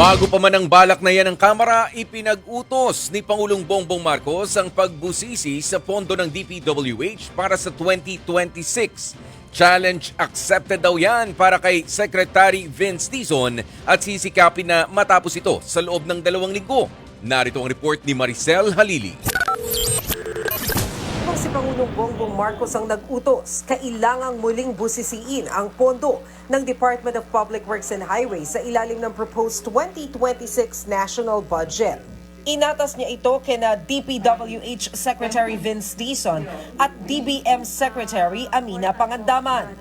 Bago pa man ang balak na yan ng Kamara, ipinag-utos ni Pangulong Bongbong Marcos ang pagbusisi sa pondo ng DPWH para sa 2026. Challenge accepted daw yan para kay Secretary Vince Dizon at sisikapin na matapos ito sa loob ng 2 linggo. Narito ang report ni Maricel Halili. Kung si Pangulong Bongbong Marcos ang nag-utos, kailangang muling busisiin ang pondo ng Department of Public Works and Highways sa ilalim ng proposed 2026 national budget. Inatas niya ito kina DPWH Secretary Vince Dizon at DBM Secretary Amina Pangandaman.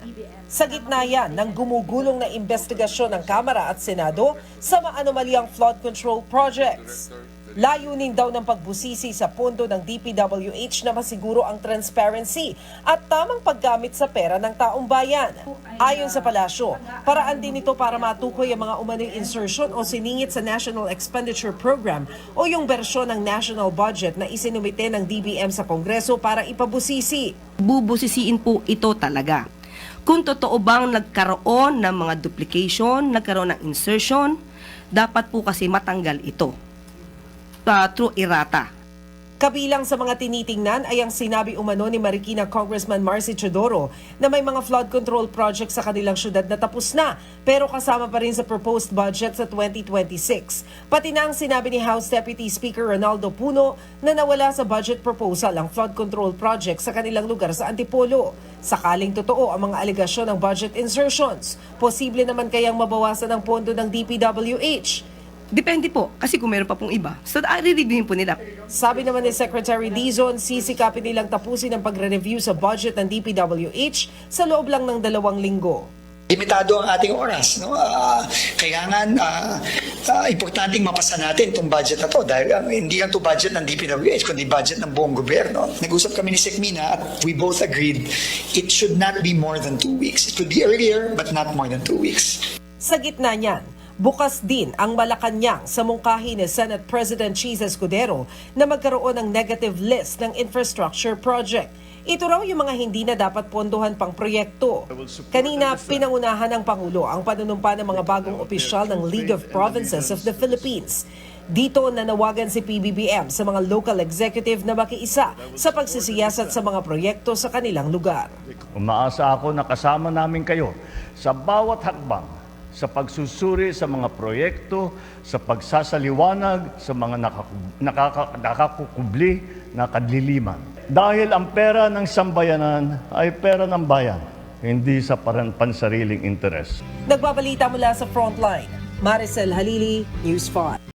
Sa gitna yan ng gumugulong na investigasyon ng Kamara at Senado sa maanomaliang flood control projects. Layunin daw ng pagbusisi sa pondo ng DPWH na masiguro ang transparency at tamang paggamit sa pera ng taong bayan. Ayon sa palasyo, paraan din ito para matukoy ang mga umano'y insertion o siningit sa National Expenditure Program o yung bersyon ng national budget na isinumite ng DBM sa Kongreso para ipabusisi. Bubusisiin po ito talaga. Kung totoo bang nagkaroon ng mga duplication, nagkaroon ng insertion, dapat po kasi matanggal ito. Through errata. Kabilang sa mga tinitingnan ay ang sinabi umano ni Marikina Congressman Marcy Chodoro na may mga flood control projects sa kanilang syudad na tapos na pero kasama pa rin sa proposed budget sa 2026. Pati na ang sinabi ni House Deputy Speaker Ronaldo Puno na nawala sa budget proposal ang flood control project sa kanilang lugar sa Antipolo. Sakaling totoo ang mga alegasyon ng budget insertions, posible naman kayang mabawasan ang pondo ng DPWH. Depende po, kasi kung meron pa pong iba. So, re-reviewin po nila. Sabi naman ni Secretary Dizon, sisikapin nilang tapusin ang pagre-review sa budget ng DPWH sa loob lang ng 2 linggo. Limitado ang ating oras. No? Kailangan importanteng mapasa natin itong budget na to dahil hindi lang ito budget ng DPWH kundi budget ng buong gobyerno. Nag-usap kami ni Secmina at we both agreed it should not be more than 2 weeks. It could be earlier but not more than 2 weeks. Sa gitna niyan, bukas din ang Malacanang sa mungkahi ni Senate President Cheese Escudero na magkaroon ng negative list ng infrastructure project. Ito raw yung mga hindi na dapat pondohan pang proyekto. Kanina, pinangunahan ng Pangulo ang panunumpa ng mga bagong opisyal ng League of Provinces of the Philippines. Dito nanawagan si PBBM sa mga local executive na makiisa sa pagsisiyasat sa mga proyekto sa kanilang lugar. Umaasa ako na kasama namin kayo sa bawat hakbang sa pagsusuri sa mga proyekto, sa pagsasaliwanag sa mga nakakukubli na kadliliman. Dahil ang pera ng sambayanan ay pera ng bayan, hindi sa pansariling interes. Nagbabalita mula sa Frontline, Maricel Halili, News 5.